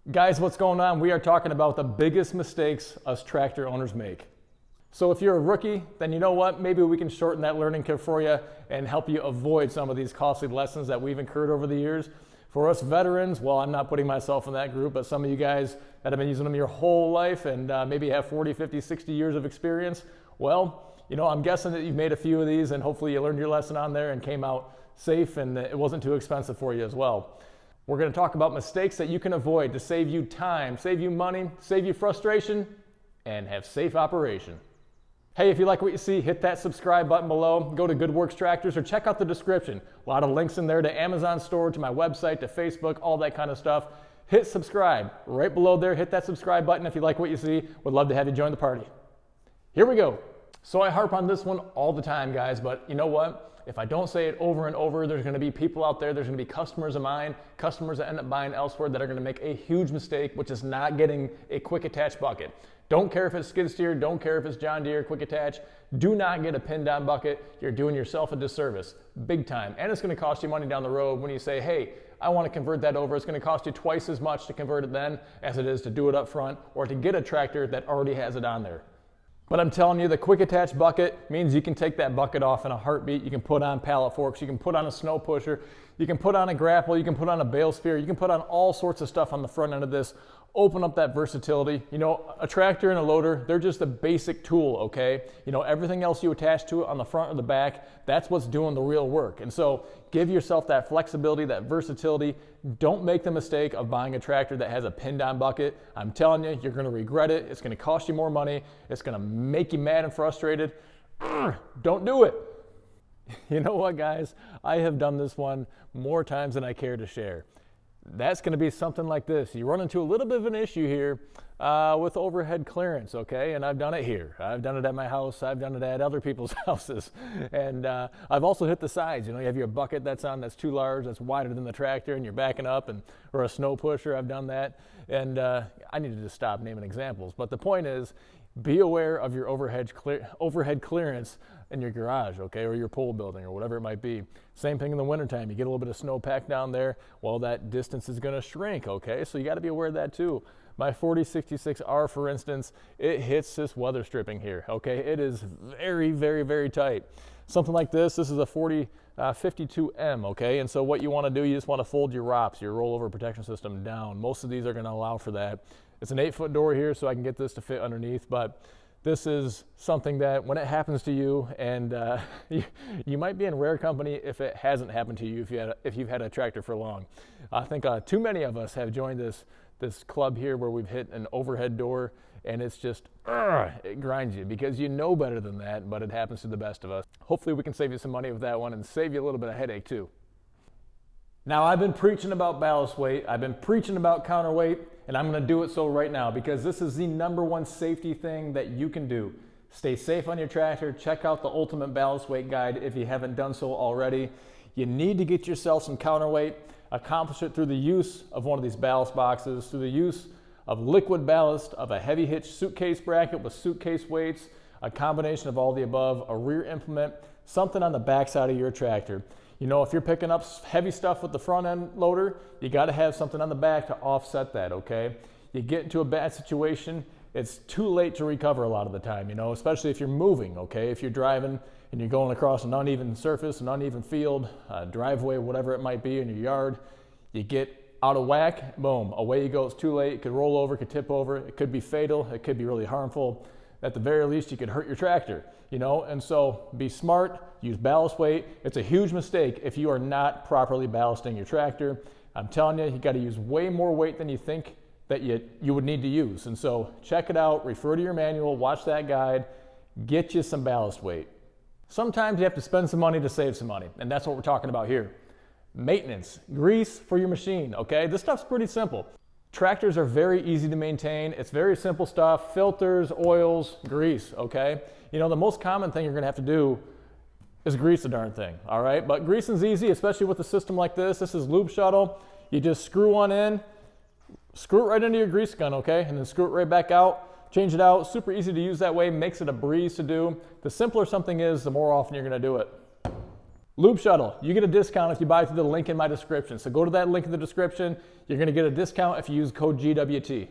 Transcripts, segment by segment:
Guys, what's going on? We are talking about the biggest mistakes us tractor owners make. So if you're a rookie, then you know what? Maybe we can shorten that learning curve for you and help you avoid some of these costly lessons that we've incurred over the years. For us veterans, well, I'm not putting myself in that group, but some of you guys that have been using them your whole life and maybe have 40, 50, 60 years of experience, well, I'm guessing that you've made a few of these and hopefully you learned your lesson on there and came out safe and it wasn't too expensive for you as well. We're going to talk about mistakes that you can avoid to save you time, save you money, save you frustration, and have safe operation. Hey, if you like what you see, hit that subscribe button below. Go to Good Works Tractors or check out the description. A lot of links in there to Amazon store, to my website, to Facebook, all that kind of stuff. Hit subscribe. Right below there, hit that subscribe button if you like what you see. Would love to have you join the party. Here we go. So I harp on this one all the time, guys, but you know what? If I don't say it over and over, there's going to be people out there, there's going to be customers of mine, customers that end up buying elsewhere that are going to make a huge mistake, which is not getting a quick attach bucket. Don't care if it's skid steer, don't care if it's John Deere quick attach. Do not get a pinned down bucket. You're doing yourself a disservice, big time. And it's going to cost you money down the road when you say, hey, I want to convert that over. It's going to cost you twice as much to convert it then as it is to do it up front or to get a tractor that already has it on there. But I'm telling you, the quick attach bucket means you can take that bucket off in a heartbeat. You can put on pallet forks, you can put on a snow pusher, you can put on a grapple, you can put on a bale spear, you can put on all sorts of stuff on the front end of this. Open up that versatility. A tractor and a loader, they're just a basic tool, okay? Everything else you attach to it on the front or the back, that's what's doing the real work. And so give yourself that flexibility, that versatility. Don't make the mistake of buying a tractor that has a pinned down bucket. I'm telling you, you're gonna regret it. It's gonna cost you more money. It's gonna make you mad and frustrated. Don't do it. You know what, guys? I have done this one more times than I care to share. That's going to be something like this. You run into a little bit of an issue here with overhead clearance, okay? And I've done it here. I've done it at my house. I've done it at other people's houses. And I've also hit the sides. You have your bucket that's too large, that's wider than the tractor, and you're backing up, or a snow pusher. I've done that. And I need to just stop naming examples. But the point is, be aware of your overhead clearance in your garage, okay, or your pole building or whatever it might be. Same thing in the wintertime. You get a little bit of snow packed down there, well, that distance is going to shrink, okay? So you got to be aware of that too. My 4066R, for instance, it hits this weather stripping here, okay? It is very, very, very tight. Something like this is a 4052M, okay? And so what you want to do, you just want to fold your ROPS, your rollover protection system, down. Most of these are going to allow for that. It's an 8-foot door here, so I can get this to fit underneath, but this is something that when it happens to you, and you might be in rare company if it hasn't happened to you, if you've had a tractor for long. I think too many of us have joined this club here where we've hit an overhead door, and it's just, it grinds you because you know better than that, but it happens to the best of us. Hopefully we can save you some money with that one and save you a little bit of headache too. Now, I've been preaching about ballast weight, I've been preaching about counterweight, and I'm going to do it so right now because this is the #1 safety thing that you can do. Stay safe on your tractor. Check out the Ultimate Ballast Weight Guide if you haven't done so already. You need to get yourself some counterweight. Accomplish it through the use of one of these ballast boxes, through the use of liquid ballast, of a heavy hitch suitcase bracket with suitcase weights, a combination of all the above, a rear implement, something on the backside of your tractor. If you're picking up heavy stuff with the front end loader, you got to have something on the back to offset that, okay? You get into a bad situation, it's too late to recover a lot of the time, especially if you're moving, okay? If you're driving and you're going across an uneven surface, an uneven field, a driveway, whatever it might be in your yard, you get out of whack, boom, away you go. It's too late. It could roll over, it could tip over, it could be fatal, it could be really harmful. At the very least, you could hurt your tractor, and so be smart, use ballast weight. It's a huge mistake if you are not properly ballasting your tractor. I'm telling you got to use way more weight than you think that you would need to use. And so check it out, refer to your manual, watch that guide, get you some ballast weight. Sometimes you have to spend some money to save some money, and that's what we're talking about here. Maintenance, grease for your machine, okay? This stuff's pretty simple. Tractors are very easy to maintain. It's very simple stuff, filters, oils, grease, okay? The most common thing you're gonna have to do is grease the darn thing, all right? But greasing's easy, especially with a system like this. This is Lube Shuttle. You just screw one in, screw it right into your grease gun, okay? And then screw it right back out, change it out. Super easy to use that way, makes it a breeze to do. The simpler something is, the more often you're gonna do it. Lube Shuttle, you get a discount if you buy through the link in my description. So go to that link in the description. You're going to get a discount if you use code GWT.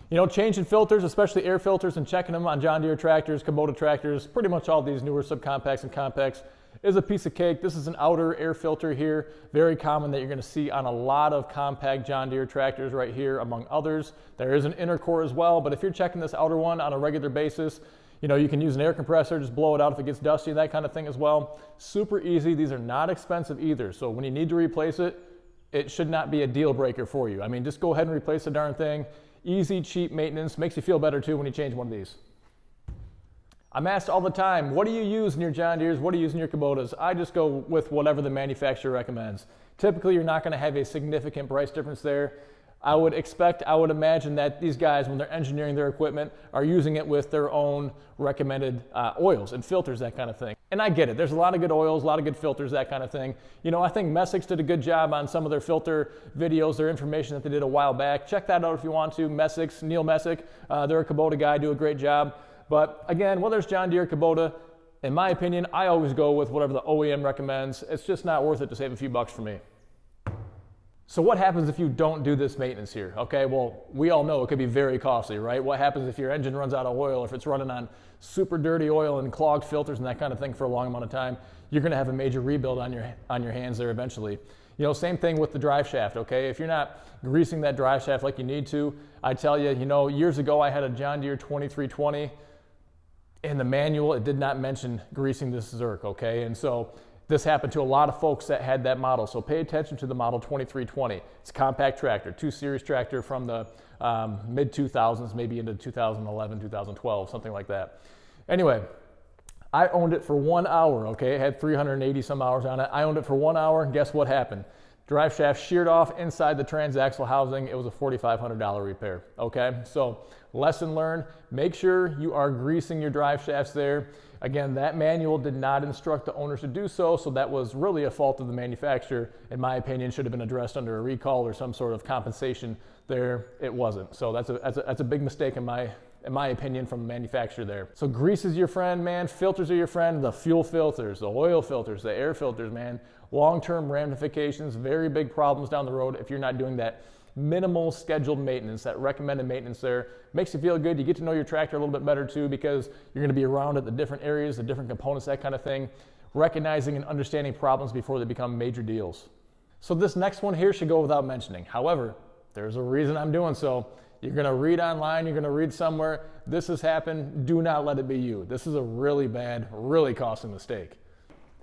You know, changing filters, especially air filters, and checking them on John Deere tractors, Kubota tractors, pretty much all these newer subcompacts and compacts is a piece of cake. This is an outer air filter here, very common that you're going to see on a lot of compact John Deere tractors right here, among others. There is an inner core as well, but if you're checking this outer one on a regular basis, you know, you can use an air compressor, just blow it out if it gets dusty, that kind of thing as well. Super easy. These are not expensive either. So when you need to replace it, it should not be a deal breaker for you. I mean, just go ahead and replace the darn thing. Easy, cheap maintenance. Makes you feel better too when you change one of these. I'm asked all the time, what do you use in your John Deeres? What do you use in your Kubotas? I just go with whatever the manufacturer recommends. Typically, you're not going to have a significant price difference there. I would imagine that these guys, when they're engineering their equipment, are using it with their own recommended oils and filters, that kind of thing. And I get it. There's a lot of good oils, a lot of good filters, that kind of thing. You know, I think Messick's did a good job on some of their filter videos, their information that they did a while back. Check that out if you want to. Messick's, Neil Messick, they're a Kubota guy, do a great job. But again, whether it's John Deere, Kubota, in my opinion, I always go with whatever the OEM recommends. It's just not worth it to save a few bucks for me. So what happens if you don't do this maintenance here? Okay, well, we all know it could be very costly, right? What happens if your engine runs out of oil, if it's running on super dirty oil and clogged filters and that kind of thing for a long amount of time? You're going to have a major rebuild on your hands there eventually. You know, same thing with the drive shaft, okay? If you're not greasing that drive shaft like you need to, I tell you, you know, years ago I had a John Deere 2320. In the manual, it did not mention greasing this Zerk, okay? And so this happened to a lot of folks that had that model. So pay attention to the model 2320. It's a compact tractor, 2 Series tractor from the mid-2000s, maybe into 2011, 2012, something like that. Anyway, I owned it for 1 hour, okay? It had 380 some hours on it. I owned it for 1 hour, and guess what happened? Drive shaft sheared off inside the transaxle housing. It was a $4,500 repair, okay? So lesson learned, make sure you are greasing your drive shafts there. Again, that manual did not instruct the owners to do so, so that was really a fault of the manufacturer. In my opinion, should have been addressed under a recall or some sort of compensation there. It wasn't. So that's a big mistake in my opinion from the manufacturer there. So grease is your friend, man. Filters are your friend. The fuel filters, the oil filters, the air filters, man. Long-term ramifications, very big problems down the road if you're not doing that minimal scheduled maintenance, that recommended maintenance there. Makes you feel good. You get to know your tractor a little bit better too, because you're going to be around at the different areas, the different components, that kind of thing. Recognizing and understanding problems before they become major deals. So this next one here should go without mentioning. However, there's a reason I'm doing so. You're going to read online, you're going to read somewhere, this has happened, do not let it be you. This is a really bad, really costly mistake.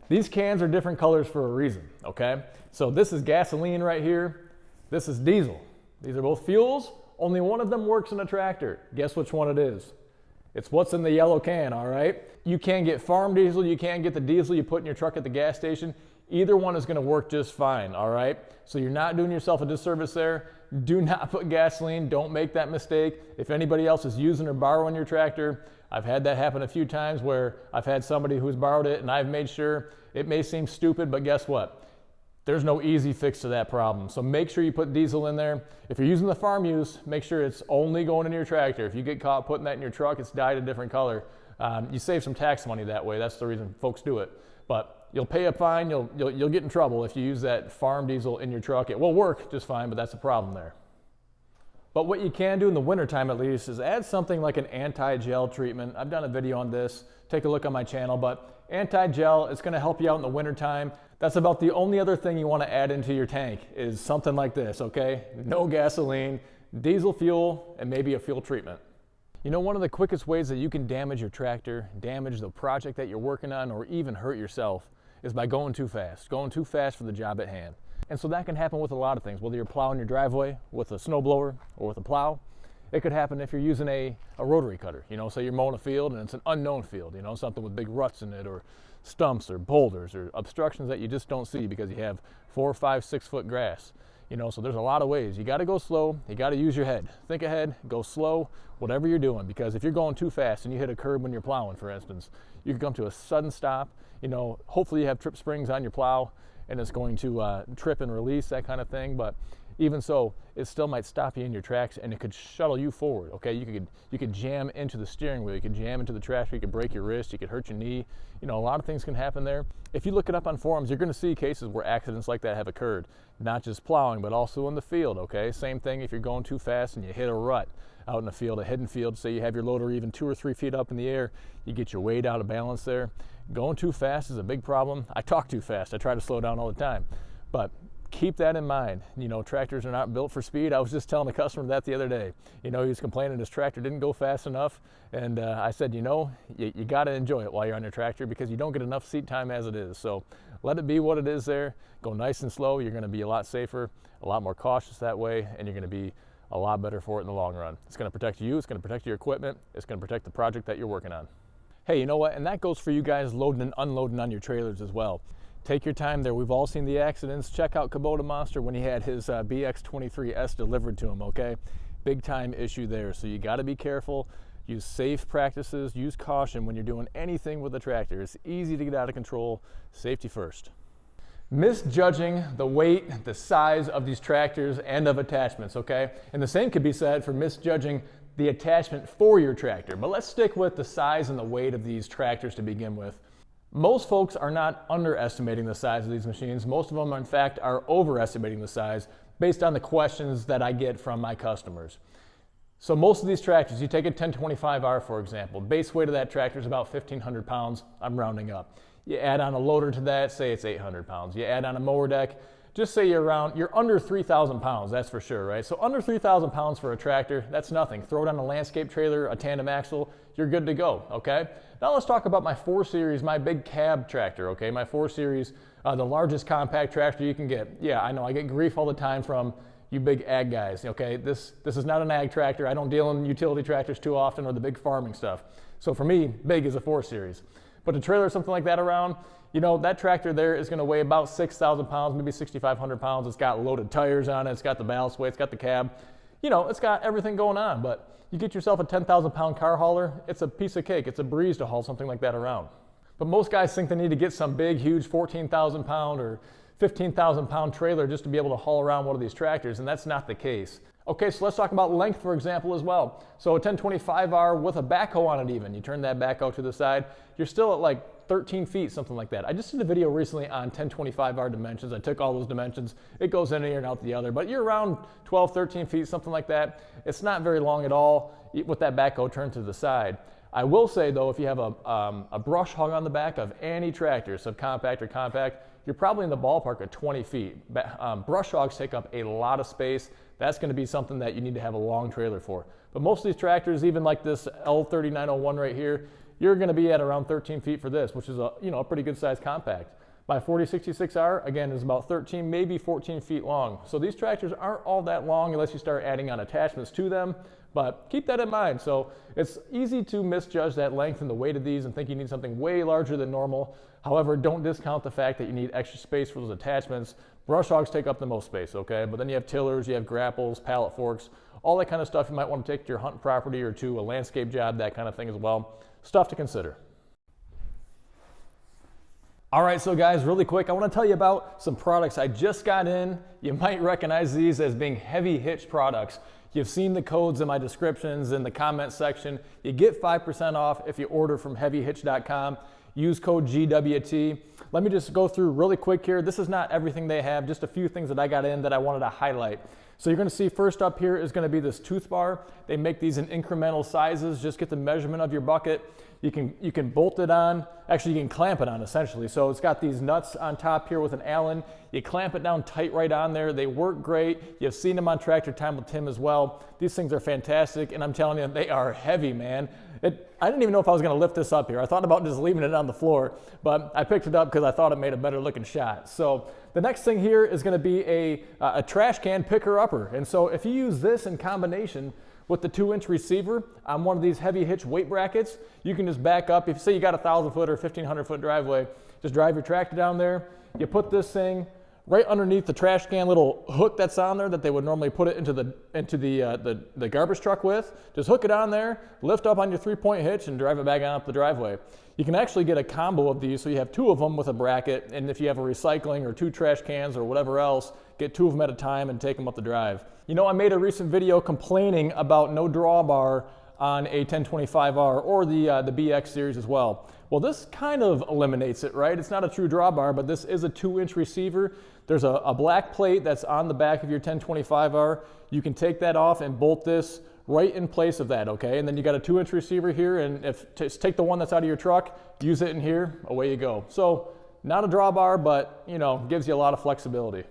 These cans are different colors for a reason, okay? So this is gasoline right here. This is diesel. These are both fuels. Only one of them works in a tractor. Guess which one it is? It's what's in the yellow can, all right? You can get farm diesel. You can get the diesel you put in your truck at the gas station. Either one is going to work just fine, all right? So you're not doing yourself a disservice there. Do not put gasoline. Don't make that mistake. If anybody else is using or borrowing your tractor, I've had that happen a few times where I've had somebody who's borrowed it and I've made sure. It may seem stupid, but guess what? There's no easy fix to that problem. So make sure you put diesel in there. If you're using the farm use, make sure it's only going in your tractor. If you get caught putting that in your truck, it's dyed a different color. You save some tax money that way. That's the reason folks do it. But you'll pay a fine. You'll get in trouble if you use that farm diesel in your truck. It will work just fine, but that's the problem there. But what you can do in the wintertime at least is add something like an anti-gel treatment. I've done a video on this. Take a look on my channel, but anti-gel is going to help you out in the wintertime. That's about the only other thing you want to add into your tank is something like this, okay? No gasoline, diesel fuel, and maybe a fuel treatment. You know, one of the quickest ways that you can damage your tractor, damage the project that you're working on, or even hurt yourself is by going too fast for the job at hand. And so that can happen with a lot of things, whether you're plowing your driveway with a snowblower or with a plow. It could happen if you're using a rotary cutter, you know, say you're mowing a field and it's an unknown field, you know, something with big ruts in it or stumps or boulders or obstructions that you just don't see because you have 4, 5, 6 foot grass, you know, so there's a lot of ways. You got to go slow. You got to use your head. Think ahead, go slow, whatever you're doing, because if you're going too fast and you hit a curb when you're plowing, for instance, you can come to a sudden stop. You know, hopefully you have trip springs on your plow and it's going to trip and release, that kind of thing. But even so, it still might stop you in your tracks and it could shuttle you forward, okay? You could jam into the steering wheel, you could jam into the tractor, you could break your wrist, you could hurt your knee. You know, a lot of things can happen there. If you look it up on forums, you're gonna see cases where accidents like that have occurred. Not just plowing, but also in the field, okay? Same thing if you're going too fast and you hit a rut out in the field, a hidden field, say you have your loader even 2 or 3 feet up in the air, you get your weight out of balance there. Going too fast is a big problem. I talk too fast, I try to slow down all the time. But keep that in mind. You know, tractors are not built for speed. I was just telling a customer that the other day. You know, he was complaining his tractor didn't go fast enough. And I said, you know, you got to enjoy it while you're on your tractor because you don't get enough seat time as it is. So let it be what it is there. Go nice and slow. You're going to be a lot safer, a lot more cautious that way, and you're going to be a lot better for it in the long run. It's going to protect you. It's going to protect your equipment. It's going to protect the project that you're working on. Hey, you know what? And that goes for you guys loading and unloading on your trailers as well. Take your time there. We've all seen the accidents. Check out Kubota Monster when he had his BX23S delivered to him, okay? Big time issue there. So you got to be careful. Use safe practices. Use caution when you're doing anything with a tractor. It's easy to get out of control. Safety first. Misjudging the weight, the size of these tractors and of attachments, okay? And the same could be said for misjudging the attachment for your tractor. But let's stick with the size and the weight of these tractors to begin with. Most folks are not underestimating the size of these machines. Most of them, in fact, are overestimating the size based on the questions that I get from my customers. So most of these tractors, you take a 1025R for example, base weight of that tractor is about 1,500 pounds, I'm rounding up. You add on a loader to that, say it's 800 pounds. You add on a mower deck, just say you're under 3,000 pounds, that's for sure, right? So under 3,000 pounds for a tractor, that's nothing. Throw it on a landscape trailer, a tandem axle, you're good to go, okay? Now let's talk about my 4 Series, my big cab tractor, okay? My 4 Series, the largest compact tractor you can get. Yeah, I know, I get grief all the time from you big ag guys, okay? This is not an ag tractor. I don't deal in utility tractors too often or the big farming stuff. So for me, big is a 4 Series. But to trailer something like that around, you know, that tractor there is gonna weigh about 6,000 pounds, maybe 6,500 pounds. It's got loaded tires on it, it's got the ballast weight, it's got the cab. You know, it's got everything going on, but you get yourself a 10,000 pound car hauler, it's a piece of cake. It's a breeze to haul something like that around. But most guys think they need to get some big, huge 14,000 pound or 15,000 pound trailer just to be able to haul around one of these tractors, and that's not the case. Okay, so let's talk about length, for example, as well. So a 1025R with a backhoe on it even, you turn that backhoe to the side, you're still at like 13 feet, something like that. I just did a video recently on 1025R dimensions. I took all those dimensions. It goes in here and out the other, but you're around 12, 13 feet, something like that. It's not very long at all with that backhoe turned to the side. I will say though, if you have a brush hog on the back of any tractor, subcompact or compact, you're probably in the ballpark of 20 feet. Brush hogs take up a lot of space. That's going to be something that you need to have a long trailer for. But most of these tractors, even like this L3901 right here, you're going to be at around 13 feet for this, which is a pretty good sized compact. My 4066R, again, is about 13, maybe 14 feet long. So these tractors aren't all that long unless you start adding on attachments to them, but keep that in mind. So it's easy to misjudge that length and the weight of these and think you need something way larger than normal. However, don't discount the fact that you need extra space for those attachments. Brush hogs take up the most space, okay? But then you have tillers, you have grapples, pallet forks, all that kind of stuff you might want to take to your hunt property or to a landscape job, that kind of thing as well. Stuff to consider. All right, so guys, really quick, I want to tell you about some products I just got in. You might recognize these as being heavy hitch products. You've seen the codes in my descriptions in the comment section. You get 5% off if you order from heavyhitch.com. Use code GWT. Let me just go through really quick here. This is not everything they have, just a few things that I got in that I wanted to highlight. So you're going to see first up here is going to be this tooth bar. They make these in incremental sizes. Just get the measurement of your bucket. You can bolt it on. Actually, you can clamp it on essentially. So it's got these nuts on top here with an Allen. You clamp it down tight right on there. They work great. You've seen them on Tractor Time with Tim as well. These things are fantastic, and I'm telling you, they are heavy, man. I didn't even know if I was going to lift this up here. I thought about just leaving it on the floor, but I picked it up because I thought it made a better looking shot. So the next thing here is going to be a trash can picker-upper. And so if you use this in combination with the 2-inch receiver on one of these heavy hitch weight brackets, you can just back up. If you say you got a 1,000-foot or 1,500-foot driveway, just drive your tractor down there. You put this thing right underneath the trash can little hook that's on there that they would normally put it into the garbage truck with. Just hook it on there, lift up on your 3-point hitch, and drive it back on up the driveway. You can actually get a combo of these, so you have 2 of them with a bracket, and if you have a recycling or 2 trash cans or whatever else, get 2 of them at a time and take them up the drive. You know, I made a recent video complaining about no drawbar on a 1025R or the BX series as well. Well, this kind of eliminates it, right? It's not a true drawbar, but this is a 2-inch receiver. There's a black plate that's on the back of your 1025R. You can take that off and bolt this right in place of that, okay? And then you got a 2-inch receiver here, and just take the one that's out of your truck, use it in here, away you go. So not a drawbar, but you know, gives you a lot of flexibility.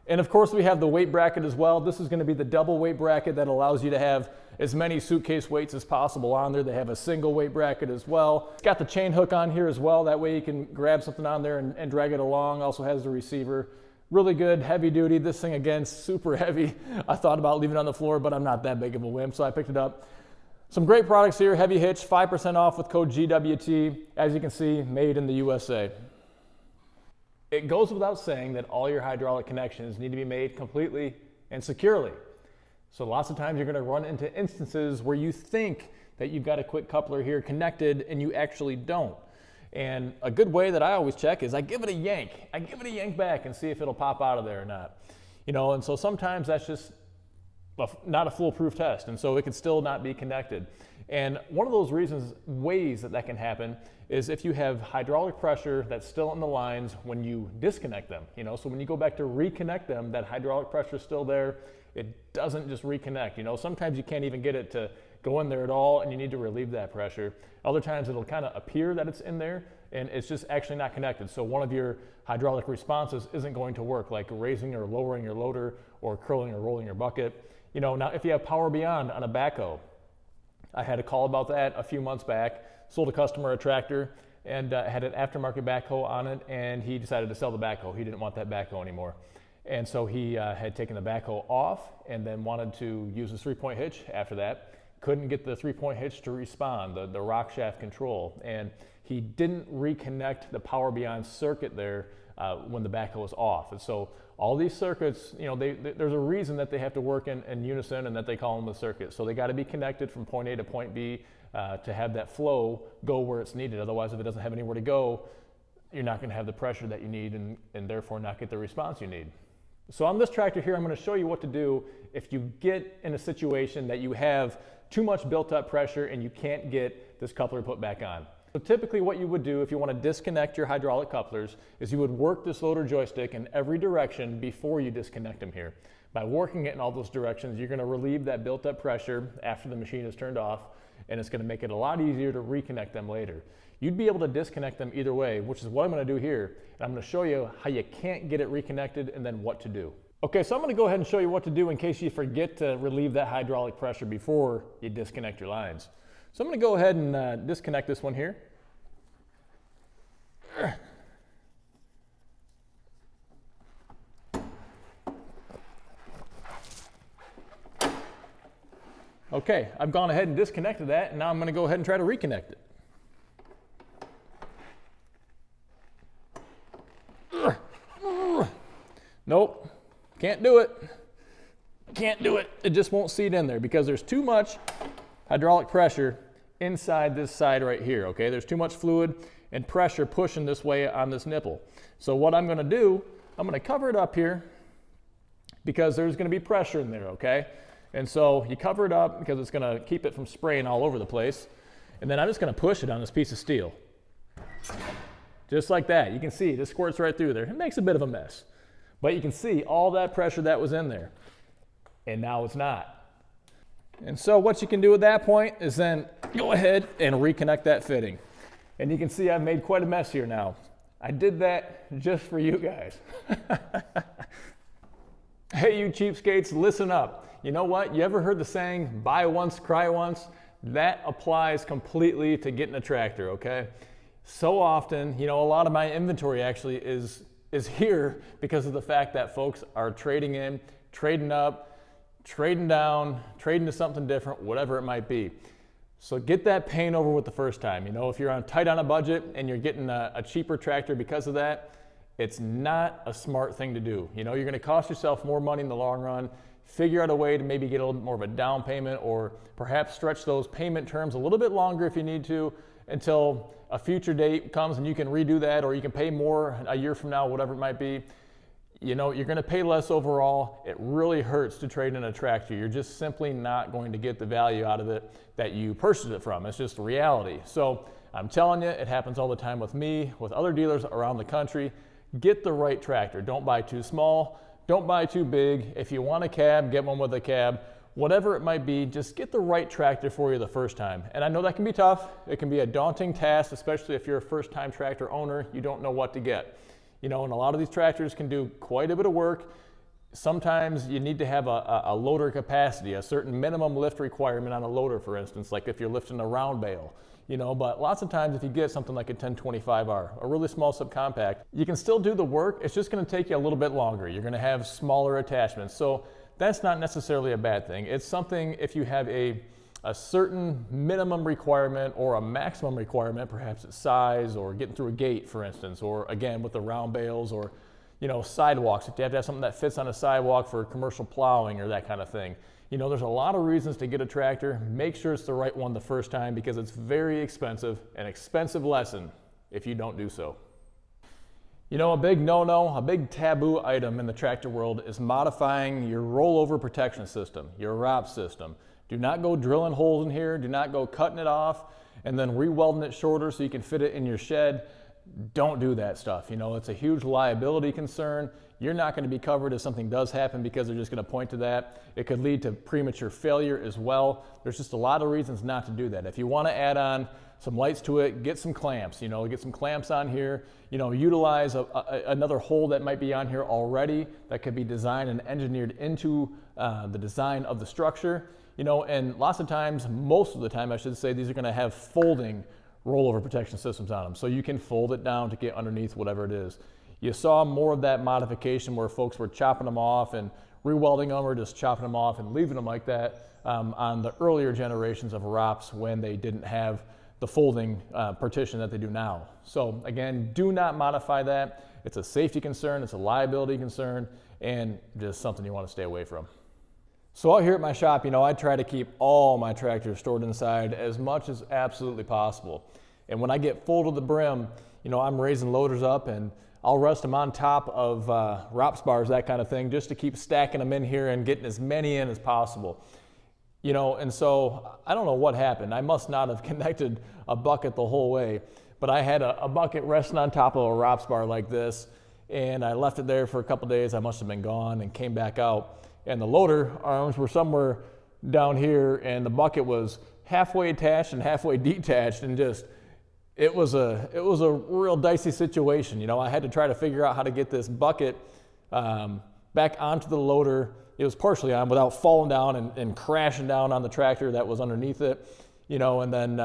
And of course we have the weight bracket as well. This is going to be the double weight bracket that allows you to have as many suitcase weights as possible on there. They have a single weight bracket as well. It's got the chain hook on here as well. That way you can grab something on there and drag it along. Also has the receiver. Really good, heavy duty. This thing again, super heavy. I thought about leaving it on the floor, but I'm not that big of a wimp, so I picked it up. Some great products here, Heavy Hitch, 5% off with code GWT. As you can see, made in the USA. It goes without saying that all your hydraulic connections need to be made completely and securely. So lots of times you're going to run into instances where you think that you've got a quick coupler here connected and you actually don't. And a good way that I always check is I give it a yank. I give it a yank back and see if it'll pop out of there or not. You know, and so sometimes that's just not a foolproof test, and so it could still not be connected. And one of those ways that can happen is if you have hydraulic pressure that's still in the lines when you disconnect them. You know, so when you go back to reconnect them, that hydraulic pressure is still there. It doesn't just reconnect. You know, sometimes you can't even get it to go in there at all, and you need to relieve that pressure. Other times it'll kind of appear that it's in there, and it's just actually not connected. So one of your hydraulic responses isn't going to work, like raising or lowering your loader or curling or rolling your bucket. You know, now if you have power beyond on a backhoe, I had a call about that a few months back, sold a customer a tractor and had an aftermarket backhoe on it, and he decided to sell the backhoe. He didn't want that backhoe anymore. And so he had taken the backhoe off and then wanted to use the 3-point hitch after that. Couldn't get the 3-point hitch to respond, the rock shaft control. And he didn't reconnect the power beyond circuit there when the backhoe was off. And so all these circuits, you know, there's a reason that they have to work in unison, and that they call them the circuit. So they got to be connected from point A to point B to have that flow go where it's needed. Otherwise, if it doesn't have anywhere to go, you're not going to have the pressure that you need, and therefore not get the response you need. So on this tractor here, I'm going to show you what to do if you get in a situation that you have too much built up pressure and you can't get this coupler put back on. So typically what you would do if you want to disconnect your hydraulic couplers is you would work this loader joystick in every direction before you disconnect them here. By working it in all those directions, you're going to relieve that built up pressure after the machine is turned off, and it's going to make it a lot easier to reconnect them later. You'd be able to disconnect them either way, which is what I'm going to do here. And I'm going to show you how you can't get it reconnected and then what to do. Okay, so I'm going to go ahead and show you what to do in case you forget to relieve that hydraulic pressure before you disconnect your lines. So I'm going to go ahead and disconnect this one here. Okay, I've gone ahead and disconnected that, and now I'm going to go ahead and try to reconnect it. Nope, can't do it. Can't do it. It just won't seat in there because there's too much hydraulic pressure inside this side right here, okay? There's too much fluid and pressure pushing this way on this nipple. So what I'm gonna do, I'm gonna cover it up here because there's gonna be pressure in there, okay? And so you cover it up because it's gonna keep it from spraying all over the place. And then I'm just gonna push it on this piece of steel. Just like that. You can see it just squirts right through there. It makes a bit of a mess. But you can see all that pressure that was in there. And now it's not. And so what you can do at that point is then go ahead and reconnect that fitting. And you can see I've made quite a mess here now. I did that just for you guys. Hey, you cheapskates, listen up. You know what? You ever heard the saying, buy once, cry once? That applies completely to getting a tractor, okay? So often, you know, a lot of my inventory actually is here because of the fact that folks are trading in, trading up, trading down, trading to something different, whatever it might be. So get that pain over with the first time. You know, if you're tight on a budget and you're getting a cheaper tractor because of that, it's not a smart thing to do. You know, you're going to cost yourself more money in the long run. Figure out a way to maybe get a little bit more of a down payment, or perhaps stretch those payment terms a little bit longer if you need to, until a future date comes and you can redo that, or you can pay more a year from now, whatever it might be. you know, you're gonna pay less overall. It really hurts to trade in a tractor. You're just simply not going to get the value out of it that you purchased it from. It's just reality. So I'm telling you, it happens all the time with me, with other dealers around the country. Get the right tractor. Don't buy too small, don't buy too big. If you want a cab, get one with a cab. Whatever it might be, just get the right tractor for you the first time. And I know that can be tough. It can be a daunting task, especially if you're a first-time tractor owner, you don't know what to get. You know, and a lot of these tractors can do quite a bit of work. Sometimes you need to have a loader capacity, a certain minimum lift requirement on a loader, for instance, like if you're lifting a round bale. You know, but lots of times if you get something like a 1025R, a really small subcompact, you can still do the work. It's just going to take you a little bit longer. You're going to have smaller attachments. So that's not necessarily a bad thing. It's something if you have a certain minimum requirement or a maximum requirement, perhaps it's size or getting through a gate, for instance, or again with the round bales or, you know, sidewalks. If you have to have something that fits on a sidewalk for commercial plowing or that kind of thing. You know, there's a lot of reasons to get a tractor. Make sure it's the right one the first time because it's very expensive, an expensive lesson if you don't do so. You know, a big no-no, a big taboo item in the tractor world is modifying your rollover protection system, your ROP system. Do not go drilling holes in here. Do not go cutting it off and then re-welding it shorter so you can fit it in your shed. Don't do that stuff. You know, it's a huge liability concern. You're not going to be covered if something does happen because they're just going to point to that. It could lead to premature failure as well. There's just a lot of reasons not to do that. If you want to add on some lights to it, get some clamps, you know, get some clamps on here, you know, utilize another hole that might be on here already that could be designed and engineered into the design of the structure, you know, and lots of times, most of the time I should say, these are going to have folding rollover protection systems on them. So you can fold it down to get underneath whatever it is. You saw more of that modification where folks were chopping them off and re-welding them or just chopping them off and leaving them like that on the earlier generations of ROPs when they didn't have the folding partition that they do now. So again, do not modify that. It's a safety concern, it's a liability concern, and just something you want to stay away from. So out here at my shop, you know, I try to keep all my tractors stored inside as much as absolutely possible. And when I get full to the brim, you know, I'm raising loaders up and I'll rest them on top of ROPS bars, that kind of thing, just to keep stacking them in here and getting as many in as possible. You know, and so I don't know what happened. I must not have connected a bucket the whole way, but I had a bucket resting on top of a ROPS bar like this, and I left it there for a couple days. I must have been gone and came back out. And the loader arms were somewhere down here and the bucket was halfway attached and halfway detached, and just it was a real dicey situation. You know, I had to try to figure out how to get this bucket back onto the loader. It was partially on without falling down and crashing down on the tractor that was underneath it, you know, and then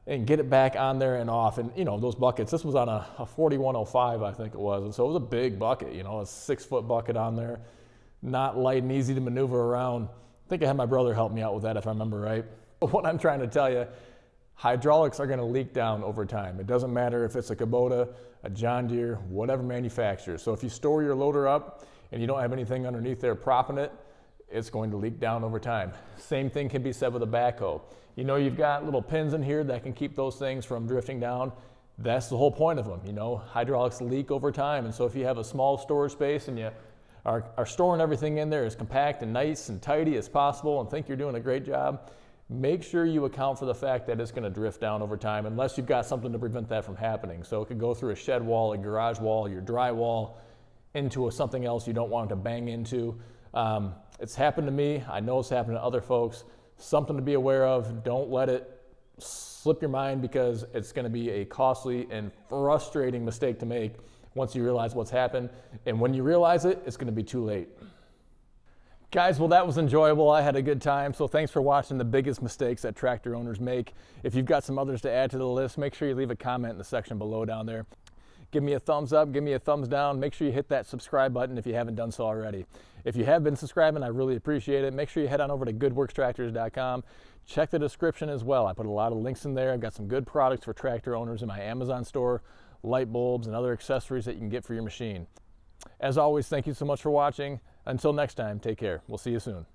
and get it back on there and off. And you know, those buckets, this was on a 4105 I think it was, and so it was a big bucket, you know, a 6-foot bucket on there. Not light and easy to maneuver around. I think I had my brother help me out with that if I remember right. But what I'm trying to tell you, hydraulics are going to leak down over time. It doesn't matter if it's a Kubota, a John Deere, whatever manufacturer. So if you store your loader up and you don't have anything underneath there propping it, it's going to leak down over time. Same thing can be said with a backhoe. You know, you've got little pins in here that can keep those things from drifting down. That's the whole point of them. You know, hydraulics leak over time. And so if you have a small storage space and you are storing everything in there as compact and nice and tidy as possible and think you're doing a great job, make sure you account for the fact that it's going to drift down over time unless you've got something to prevent that from happening. So it could go through a shed wall, a garage wall, your drywall, into something else you don't want it to bang into. It's happened to me. I know it's happened to other folks. Something to be aware of. Don't let it slip your mind because it's going to be a costly and frustrating mistake to make once you realize what's happened. And when you realize it, it's going to be too late. Guys, well, that was enjoyable. I had a good time. So thanks for watching the biggest mistakes that tractor owners make. If you've got some others to add to the list, make sure you leave a comment in the section below down there. Give me a thumbs up, give me a thumbs down. Make sure you hit that subscribe button if you haven't done so already. If you have been subscribing, I really appreciate it. Make sure you head on over to goodworkstractors.com. Check the description as well. I put a lot of links in there. I've got some good products for tractor owners in my Amazon store, light bulbs and other accessories that you can get for your machine. As always, thank you so much for watching. Until next time, take care. We'll see you soon.